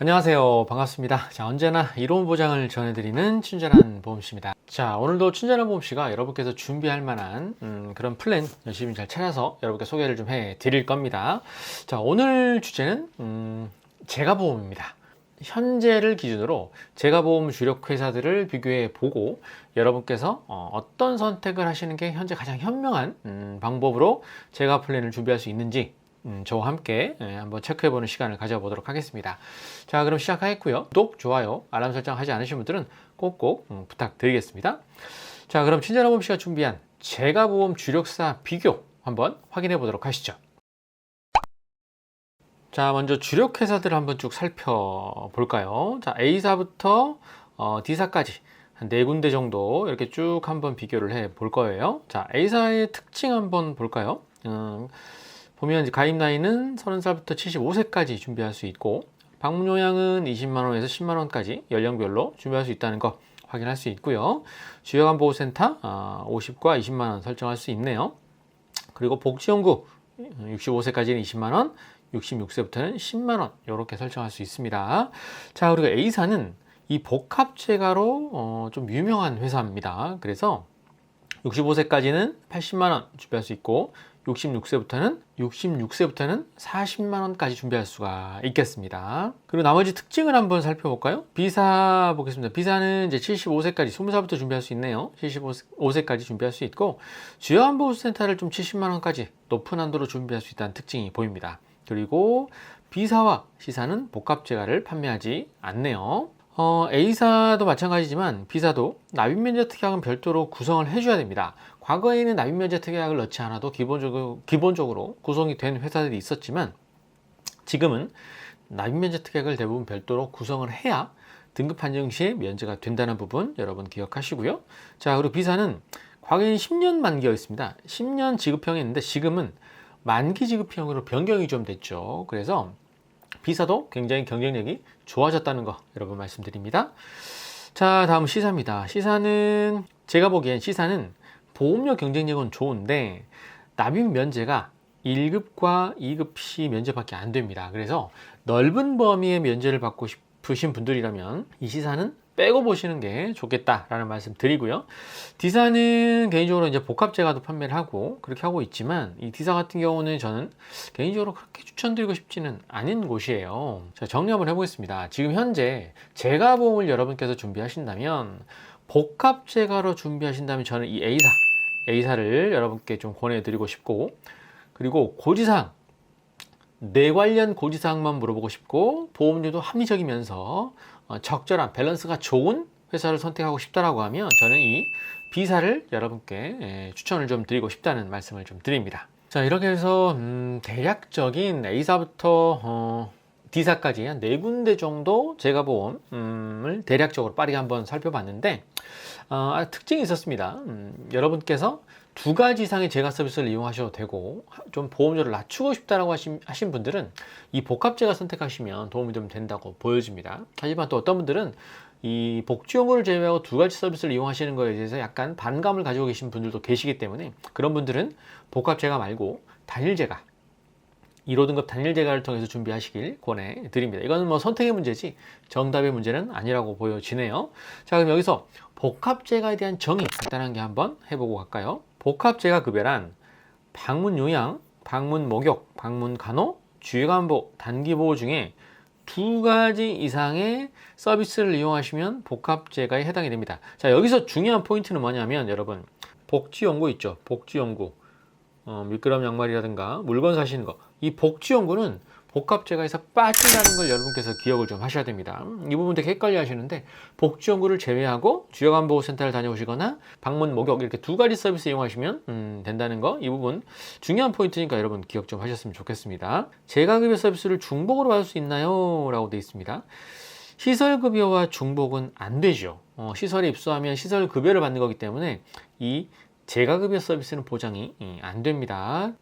안녕하세요. 반갑습니다. 자, 언제나 이로운 보장을 전해드리는 친절한 보험씨입니다. 자, 오늘도 친절한 보험씨가 여러분께서 준비할 만한 그런 플랜 열심히 잘 찾아서 여러분께 소개를 좀 해드릴 겁니다. 자, 오늘 주제는 제가보험입니다. 현재를 기준으로 제가보험 주력 회사들을 비교해 보고 여러분께서 어떤 선택을 하시는 게 현재 가장 현명한 방법으로 제가 플랜을 준비할 수 있는지 저와 함께 한번 체크해보는 시간을 가져보도록 하겠습니다. 자, 그럼 시작하겠고요. 구독, 좋아요, 알람 설정 하지 않으신 분들은 꼭꼭 부탁드리겠습니다. 자, 그럼 친절한 보험씨가 준비한 제가보험 주력사 비교 한번 확인해 보도록 하시죠. 자, 먼저 주력 회사들을 한번 쭉 살펴볼까요? 자, A사부터 D사까지 한 4군데 정도 이렇게 쭉 한번 비교를 해 볼 거예요. 자, A사의 특징 한번 볼까요? 보면 이제 가입 나이는 30살부터 75세까지 준비할 수 있고 방문 요양은 20만원에서 10만원까지 연령별로 준비할 수 있다는 거 확인할 수 있고요. 주요간보호센터 50과 20만원 설정할 수 있네요. 그리고 복지연구 65세까지는 20만원, 66세부터는 10만원 이렇게 설정할 수 있습니다. 자, 그리고 A사는 이 복합재가로 좀 유명한 회사입니다. 그래서 65세까지는 80만원 준비할 수 있고 66세부터는 40만원까지 준비할 수가 있겠습니다. 그리고 나머지 특징을 한번 살펴볼까요? B사 보겠습니다. B사는 이제 75세까지 20살부터 준비할 수 있네요. 75세까지 준비할 수 있고 주요안보센터를 좀 70만원까지 높은 한도로 준비할 수 있다는 특징이 보입니다. 그리고 B사와 C사는 복합재가를 판매하지 않네요. A사도 마찬가지지만 B사도 납입면제 특약은 별도로 구성을 해줘야 됩니다. 과거에는 납입면제 특약을 넣지 않아도 기본적으로 구성이 된 회사들이 있었지만 지금은 납입면제 특약을 대부분 별도로 구성을 해야 등급 판정 시에 면제가 된다는 부분 여러분 기억하시고요. 자, 그리고 B사는 과거에는 10년 만기였습니다. 10년 지급형이었는데 지금은 만기 지급형으로 변경이 좀 됐죠. 그래서 B사도 굉장히 경쟁력이 좋아졌다는 거 여러분 말씀드립니다. 자, 다음 C사입니다. C사는 제가 보기엔 C사는 보험료 경쟁력은 좋은데 납입 면제가 1급과 2급 시 면제밖에 안 됩니다. 그래서 넓은 범위의 면제를 받고 싶으신 분들이라면 이 C사는 빼고 보시는 게 좋겠다라는 말씀 드리고요. D사는 개인적으로 이제 복합재가도 판매를 하고 그렇게 하고 있지만 이 D사 같은 경우는 저는 개인적으로 그렇게 추천드리고 싶지는 않은 곳이에요. 자, 정리 한번 해보겠습니다. 지금 현재 제가보험을 여러분께서 준비하신다면 복합재가로 준비하신다면 저는 이 A사를 여러분께 좀 권해드리고 싶고 그리고 고지사항 뇌 관련 고지사항만 물어보고 싶고 보험료도 합리적이면서 적절한 밸런스가 좋은 회사를 선택하고 싶다라고 하면 저는 이 B사를 여러분께 추천을 좀 드리고 싶다는 말씀을 좀 드립니다. 자, 이렇게 해서 대략적인 A사부터 D사까지 한 4군데 정도 제가보험을 대략적으로 빠르게 한번 살펴봤는데 특징이 있었습니다. 여러분께서 2가지 이상의 제가 서비스를 이용하셔도 되고 좀 보험료를 낮추고 싶다라고 하신 분들은 이 복합제가 선택하시면 도움이 좀 된다고 보여집니다. 하지만 또 어떤 분들은 이 복지연구를 제외하고 2가지 서비스를 이용하시는 거에 대해서 약간 반감을 가지고 계신 분들도 계시기 때문에 그런 분들은 복합제가 말고 단일제가 1호등급 단일제가를 통해서 준비하시길 권해드립니다. 이거는 뭐 선택의 문제지 정답의 문제는 아니라고 보여지네요. 자, 그럼 여기서 복합제가에 대한 정의 간단하게 한번 해보고 갈까요? 복합제가 급여란 방문 요양, 방문 목욕, 방문 간호, 주요간보, 단기보호 중에 2가지 이상의 서비스를 이용하시면 복합제가에 해당이 됩니다. 자, 여기서 중요한 포인트는 뭐냐면 여러분 복지연구 있죠. 복지연구 미끄럼 양말이라든가 물건 사시는 거 이 복지연구는 복합제가에서 빠진다는 걸 여러분께서 기억을 좀 하셔야 됩니다. 이 부분 되게 헷갈려 하시는데 복지연구를 제외하고 주요간보호센터를 다녀오시거나 방문 목욕 이렇게 2가지 서비스 이용하시면 된다는 거 이 부분 중요한 포인트니까 여러분 기억 좀 하셨으면 좋겠습니다. 제가급여 서비스를 중복으로 받을 수 있나요? 라고 되어 있습니다. 시설급여와 중복은 안 되죠. 시설에 입소하면 시설급여를 받는 거기 때문에 이 제가급여 서비스는 보장이 안 됩니다.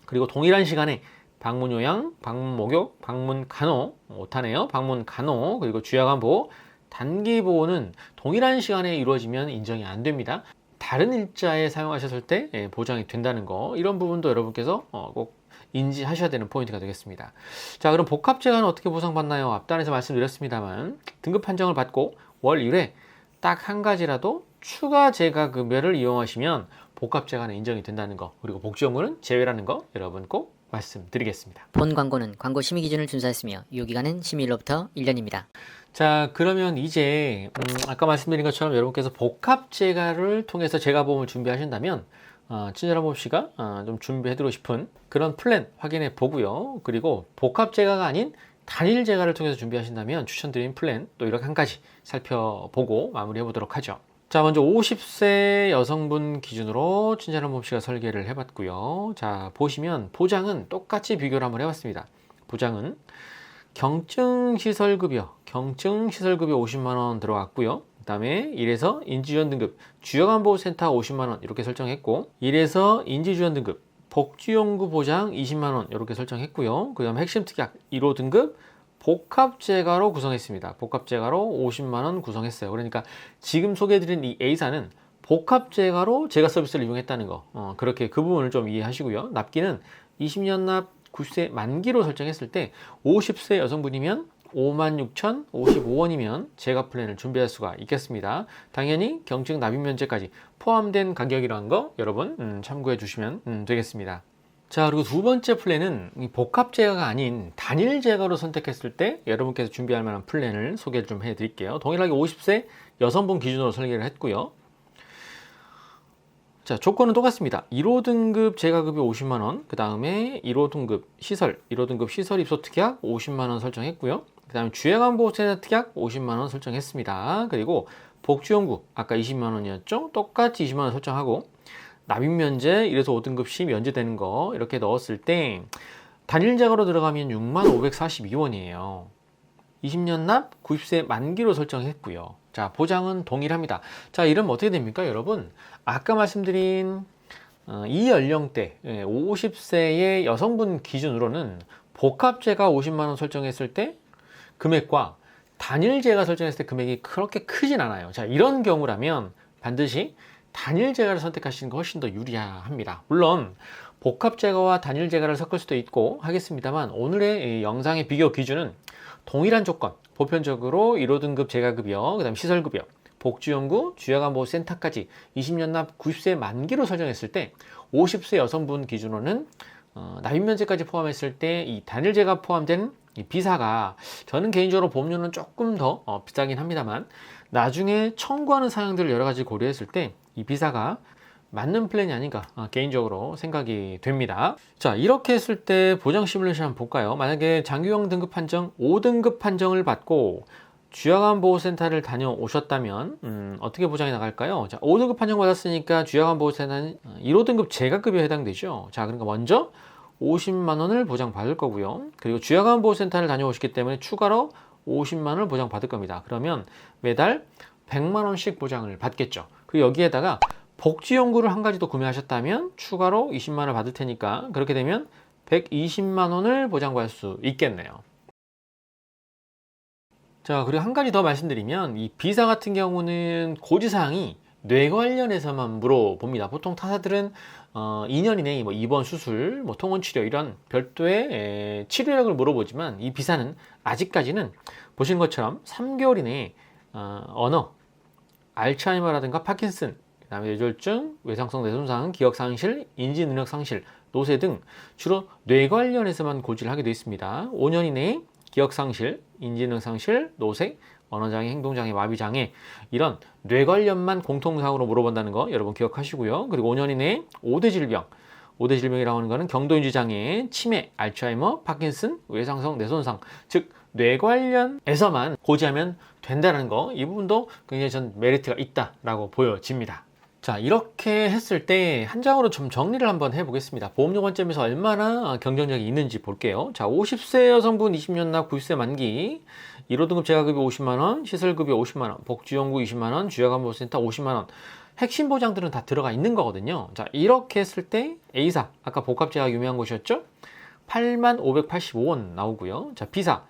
그리고 동일한 시간에 방문 요양, 방문 목욕, 방문 간호, 오타네요. 방문 간호, 그리고 주야간보호, 단기보호는 동일한 시간에 이루어지면 인정이 안 됩니다. 다른 일자에 사용하셨을 때 보장이 된다는 거 이런 부분도 여러분께서 꼭 인지하셔야 되는 포인트가 되겠습니다. 자, 그럼 복합재가는 어떻게 보상받나요? 앞단에서 말씀드렸습니다만 등급 판정을 받고 월 1회 딱 한 가지라도 추가 재가 급여를 이용하시면 복합재가는 인정이 된다는 거, 그리고 복지용구는 제외라는 거 여러분 꼭 말씀드리겠습니다. 본 광고는 광고 심의 기준을 준수했으며 유효기간은 심의일로부터 1년입니다. 자, 그러면 이제 아까 말씀드린 것처럼 여러분께서 복합재가를 통해서 재가보험을 준비하신다면 친절한 씨가 좀 준비해드리고 싶은 그런 플랜 확인해 보고요. 그리고 복합재가가 아닌 단일재가를 통해서 준비하신다면 추천드린 플랜 또 이렇게 한 가지 살펴보고 마무리해 보도록 하죠. 자, 먼저 50세 여성분 기준으로 친절한 씨가 설계를 해봤고요. 자, 보시면 보장은 똑같이 비교를 한번 해봤습니다. 보장은 경증시설급여 50만원 들어갔고요. 그 다음에 1에서 인지지원 등급 주요간보호센터 50만원 이렇게 설정했고, 1에서 인지지원 등급 복지용구 보장 20만원 이렇게 설정했고요. 그 다음에 핵심 특약 1호 등급 복합재가로 구성했습니다. 복합재가로 50만원 구성했어요. 그러니까 지금 소개해드린 이 A사는 복합재가로 재가 서비스를 이용했다는 거, 그렇게 그 부분을 좀 이해하시고요. 납기는 20년 납 90세 만기로 설정했을 때 50세 여성분이면 56,055원이면 재가 플랜을 준비할 수가 있겠습니다. 당연히 경증 납입 면제까지 포함된 가격이라는 거 여러분 참고해 주시면 되겠습니다. 자, 그리고 두 번째 플랜은 복합재가가 아닌 단일재가로 선택했을 때 여러분께서 준비할 만한 플랜을 소개를 좀 해드릴게요. 동일하게 50세 여성분 기준으로 설계를 했고요. 자, 조건은 똑같습니다. 1호 등급 재가급이 50만원, 그 다음에 1호 등급 시설, 1호 등급 시설 입소 특약 50만원 설정했고요. 그 다음에 주행안보센터 특약 50만원 설정했습니다. 그리고 복지용구, 아까 20만원이었죠? 똑같이 20만원 설정하고, 납입면제 1에서 5등급 시 면제되는 거 이렇게 넣었을 때 단일재가로 들어가면 65,542원이에요. 20년 납 90세 만기로 설정했고요. 자, 보장은 동일합니다. 자, 이러면 어떻게 됩니까, 여러분? 아까 말씀드린 이 연령대 50세의 여성분 기준으로는 복합재가 50만원 설정했을 때 금액과 단일재가 설정했을 때 금액이 그렇게 크진 않아요. 자, 이런 경우라면 반드시 단일재가를 선택하시는 게 훨씬 더 유리합니다. 물론 복합재가와 단일재가를 섞을 수도 있고 하겠습니다만 오늘의 영상의 비교 기준은 동일한 조건, 보편적으로 1호 등급 재가급여, 그 다음 시설급여, 복지용구, 주야간보호센터까지 20년 납 90세 만기로 설정했을 때 50세 여성분 기준으로는 납입면제까지 포함했을 때 이 단일재가 포함된 이 비사가 저는 개인적으로 보험료는 조금 더 비싸긴 합니다만 나중에 청구하는 사항들을 여러 가지 고려했을 때 이 비사가 맞는 플랜이 아닌가 개인적으로 생각이 됩니다. 자, 이렇게 했을 때 보장 시뮬레이션 한번 볼까요? 만약에 장기용 등급 판정 5등급 판정을 받고 주야간보호센터를 다녀오셨다면 어떻게 보장이 나갈까요? 자, 5등급 판정 받았으니까 주야간보호센터는 1호 등급 재가급여에 해당되죠. 자, 그러니까 먼저 50만원을 보장받을 거고요. 그리고 주야간보호센터를 다녀오셨기 때문에 추가로 50만원을 보장받을 겁니다. 그러면 매달 100만원씩 보장을 받겠죠. 그리고 여기에다가 복지용구를 한 가지 더 구매하셨다면 추가로 20만원을 받을 테니까 그렇게 되면 120만원을 보장받을 수 있겠네요. 자, 그리고 한 가지 더 말씀드리면 이 비사 같은 경우는 고지사항이 뇌 관련해서만 물어봅니다. 보통 타사들은 2년 이내에 뭐 입원 수술, 뭐 통원 치료 이런 별도의 치료력을 물어보지만 이 비사는 아직까지는 보시는 것처럼 3개월 이내에 언어, 알츠하이머라든가 파킨슨, 그다음에 뇌졸중, 외상성 뇌손상, 기억 상실, 인지 능력 상실, 노쇠 등 주로 뇌 관련해서만 고지를 하게 되어 있습니다. 5년 이내에 기억 상실, 인지 능력 상실, 노쇠, 언어장애, 행동장애, 마비장애 이런 뇌 관련만 공통사항으로 물어본다는 거 여러분 기억하시고요. 그리고 5년 이내에 5대 질병, 5대 질병이라고 하는 거는 경도인지장애, 치매, 알츠하이머, 파킨슨, 외상성 뇌손상, 즉 뇌 관련에서만 고지하면 된다는 거, 이 부분도 굉장히 전 메리트가 있다라고 보여집니다. 자, 이렇게 했을 때 한 장으로 좀 정리를 한번 해보겠습니다. 보험료 관점에서 얼마나 경쟁력이 있는지 볼게요. 자, 50세 여성분 20년 납 90세 만기 1호 등급 재가급여 50만원, 시설급여 50만원, 복지용구 20만원, 주야간보호센터 50만원 핵심 보장들은 다 들어가 있는 거거든요. 자, 이렇게 했을 때 A사, 아까 복합재가 유명한 곳이었죠? 85,585원 나오고요. 자, B사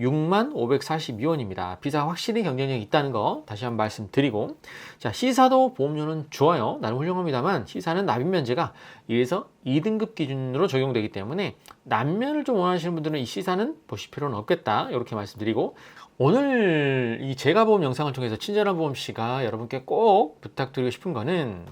65,542원입니다. 비사 확실히 경쟁력이 있다는 거 다시 한번 말씀드리고, 자, C사도 보험료는 좋아요. 나름 훌륭합니다만 C사는 납입 면제가 1에서 2등급 기준으로 적용되기 때문에 남면을 좀 원하시는 분들은 이 C사는 보실 필요는 없겠다, 이렇게 말씀드리고, 오늘 이 제가보험 영상을 통해서 친절한 보험씨가 여러분께 꼭 부탁드리고 싶은 거는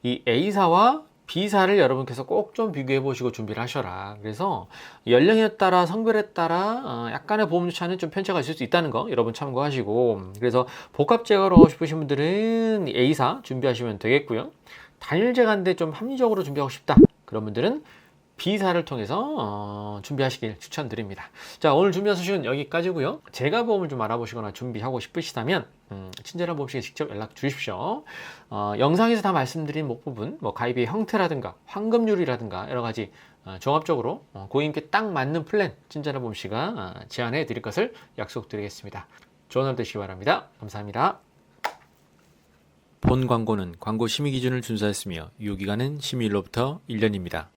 이 A사와 B사를 여러분께서 꼭 좀 비교해 보시고 준비를 하셔라. 그래서 연령에 따라 성별에 따라 약간의 보험료 차는 좀 편차가 있을 수 있다는 거 여러분 참고하시고, 그래서 복합 제거로 하고 싶으신 분들은 A사 준비하시면 되겠고요. 단일 제거인데 좀 합리적으로 준비하고 싶다, 그런 분들은 B사를 통해서 준비하시길 추천드립니다. 자, 오늘 준비한 소식은 여기까지고요. 제가 보험을 좀 알아보시거나 준비하고 싶으시다면 친절한 보험식에 직접 연락 주십시오. 영상에서 다 말씀드린 목 부분, 뭐 가입의 형태라든가 환급률이라든가 여러 가지 종합적으로 고객님께 딱 맞는 플랜 친절한 보험식가 제안해 드릴 것을 약속드리겠습니다. 좋은 하루 되시기 바랍니다. 감사합니다. 본 광고는 광고 심의 기준을 준수하였으며 유효기간은 심의일로부터 1년입니다.